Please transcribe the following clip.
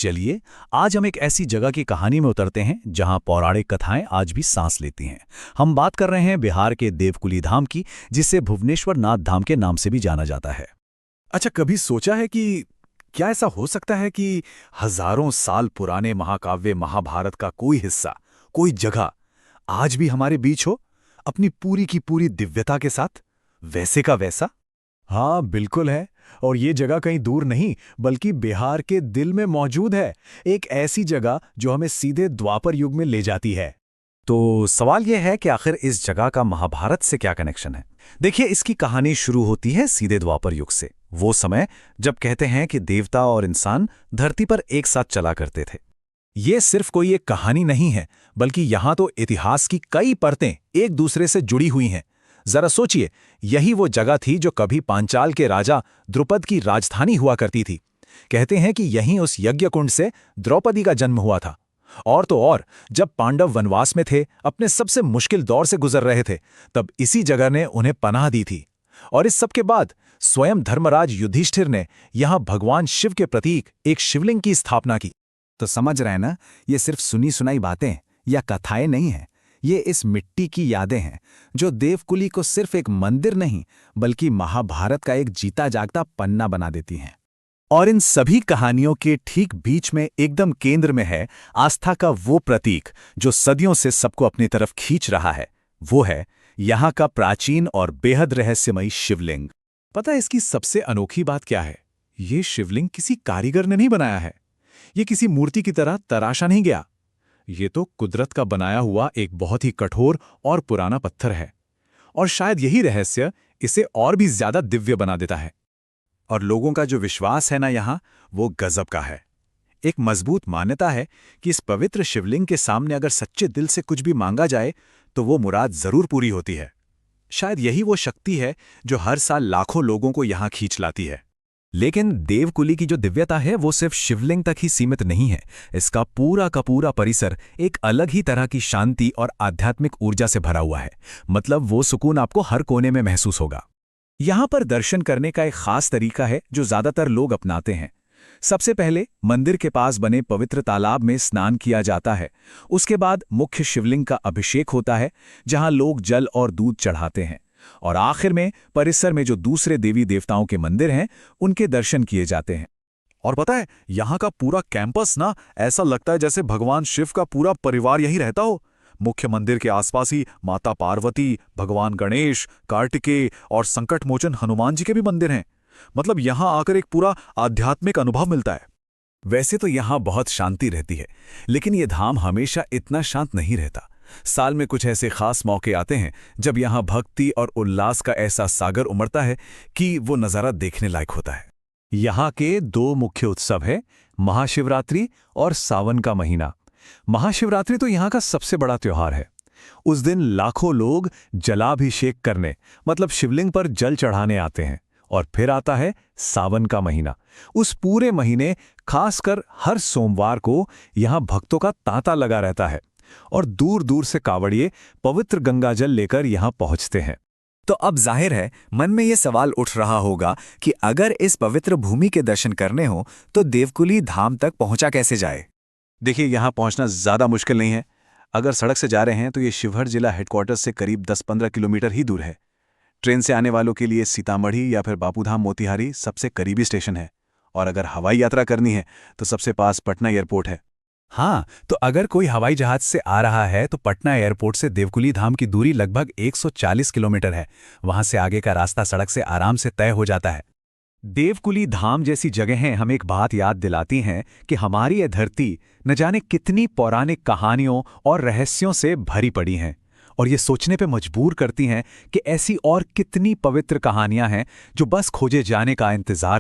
चलिए, आज हम एक ऐसी जगह की कहानी में उतरते हैं जहां पौराणिक कथाएं आज भी सांस लेती हैं। हम बात कर रहे हैं बिहार के देवकुली धाम की, जिसे भुवनेश्वर नाथ धाम के नाम से भी जाना जाता है। अच्छा, कभी सोचा है कि क्या ऐसा हो सकता है कि हजारों साल पुराने महाकाव्य महाभारत का कोई हिस्सा, कोई जगह आज भी हमारे बीच हो, अपनी पूरी की पूरी दिव्यता के साथ, वैसे का वैसा? हाँ, बिल्कुल है। और ये जगह कहीं दूर नहीं, बल्कि बिहार के दिल में मौजूद है। एक ऐसी जगह जो हमें सीधे द्वापर युग में ले जाती है। तो सवाल यह है कि आखिर इस जगह का महाभारत से क्या कनेक्शन है। देखिए, इसकी कहानी शुरू होती है सीधे द्वापर युग से। वो समय जब कहते हैं कि देवता और इंसान धरती पर एक साथ चला करते थे। ये सिर्फ कोई एक कहानी नहीं है, बल्कि यहाँ तो इतिहास की कई परतें एक दूसरे से जुड़ी हुई हैं। जरा सोचिए, यही वो जगह थी जो कभी पांचाल के राजा द्रुपद की राजधानी हुआ करती थी। कहते हैं कि यहीं उस यज्ञकुंड से द्रौपदी का जन्म हुआ था। और तो और, जब पांडव वनवास में थे, अपने सबसे मुश्किल दौर से गुजर रहे थे, तब इसी जगह ने उन्हें पनाह दी थी। और इस सब के बाद स्वयं धर्मराज युधिष्ठिर ने यहां भगवान शिव के प्रतीक एक शिवलिंग की स्थापना की। तो समझ रहे हैं ना, ये सिर्फ सुनी सुनाई बातें या कथाएं नहीं हैं। ये इस मिट्टी की यादें हैं जो देवकुली को सिर्फ एक मंदिर नहीं, बल्कि महाभारत का एक जीता जागता पन्ना बना देती हैं। और इन सभी कहानियों के ठीक बीच में एकदम केंद्र में है आस्था का वो प्रतीक जो सदियों से सबको अपनी तरफ खींच रहा है। वो है यहाँ का प्राचीन और बेहद रहस्यमयी शिवलिंग। पता है इसकी सबसे अनोखी बात क्या है? ये शिवलिंग किसी कारीगर ने नहीं बनाया है। ये किसी मूर्ति की तरह तराशा नहीं गया। ये तो कुदरत का बनाया हुआ एक बहुत ही कठोर और पुराना पत्थर है। और शायद यही रहस्य इसे और भी ज्यादा दिव्य बना देता है। और लोगों का जो विश्वास है ना यहाँ, वो गजब का है। एक मजबूत मान्यता है कि इस पवित्र शिवलिंग के सामने अगर सच्चे दिल से कुछ भी मांगा जाए तो वो मुराद जरूर पूरी होती है। शायद यही वो शक्ति है जो हर साल लाखों लोगों को यहाँ खींच लाती है। लेकिन देवकुली की जो दिव्यता है वो सिर्फ शिवलिंग तक ही सीमित नहीं है। इसका पूरा का पूरा परिसर एक अलग ही तरह की शांति और आध्यात्मिक ऊर्जा से भरा हुआ है। मतलब वो सुकून आपको हर कोने में महसूस होगा। यहाँ पर दर्शन करने का एक खास तरीका है जो ज्यादातर लोग अपनाते हैं। सबसे पहले मंदिर के पास बने पवित्र तालाब में स्नान किया जाता है। उसके बाद मुख्य शिवलिंग का अभिषेक होता है, जहां लोग जल और दूध चढ़ाते हैं। और आखिर में परिसर में जो दूसरे देवी देवताओं के मंदिर हैं, उनके दर्शन किए जाते हैं। और पता है, यहाँ का पूरा कैंपस ना ऐसा लगता है जैसे भगवान शिव का पूरा परिवार यहीं रहता हो। मुख्य मंदिर के आसपास ही माता पार्वती, भगवान गणेश, कार्तिकेय और संकटमोचन हनुमान जी के भी मंदिर हैं। मतलब यहाँ आकर एक पूरा आध्यात्मिक अनुभव मिलता है। वैसे तो यहाँ बहुत शांति रहती है, लेकिन ये धाम हमेशा इतना शांत नहीं रहता। साल में कुछ ऐसे खास मौके आते हैं जब यहाँ भक्ति और उल्लास का ऐसा सागर उमड़ता है कि वो नज़ारा देखने लायक होता है। यहाँ के दो मुख्य उत्सव है, महाशिवरात्रि और सावन का महीना। महाशिवरात्रि तो यहाँ का सबसे बड़ा त्योहार है। उस दिन लाखों लोग जलाभिषेक करने, मतलब शिवलिंग पर जल चढ़ाने आते हैं। और फिर आता है सावन का महीना। उस पूरे महीने खासकर हर सोमवार को यहाँ भक्तों का तांता लगा रहता है और दूर दूर से कांवड़िए पवित्र गंगाजल लेकर यहाँ पहुँचते हैं। तो अब जाहिर है मन में ये सवाल उठ रहा होगा कि अगर इस पवित्र भूमि के दर्शन करने हो तो देवकुली धाम तक पहुंचा कैसे जाए। देखिए, यहाँ पहुँचना ज़्यादा मुश्किल नहीं है। अगर सड़क से जा रहे हैं तो ये शिवहर जिला हेडक्वार्टर से करीब 10-15 किलोमीटर ही दूर है। ट्रेन से आने वालों के लिए सीतामढ़ी या फिर बापूधाम मोतिहारी सबसे करीबी स्टेशन है। और अगर हवाई यात्रा करनी है तो सबसे पास पटना एयरपोर्ट है। हाँ, तो अगर कोई हवाई जहाज से आ रहा है तो पटना एयरपोर्ट से देवकुली धाम की दूरी लगभग 140 किलोमीटर है। वहां से आगे का रास्ता सड़क से आराम से तय हो जाता है। देवकुली धाम जैसी जगहें हमें एक बात याद दिलाती हैं कि हमारी यह धरती न जाने कितनी पौराणिक कहानियों और रहस्यों से भरी पड़ी हैं। और ये सोचने पे मजबूर करती हैं कि ऐसी और कितनी पवित्र कहानियां हैं जो बस खोजे जाने का इंतजार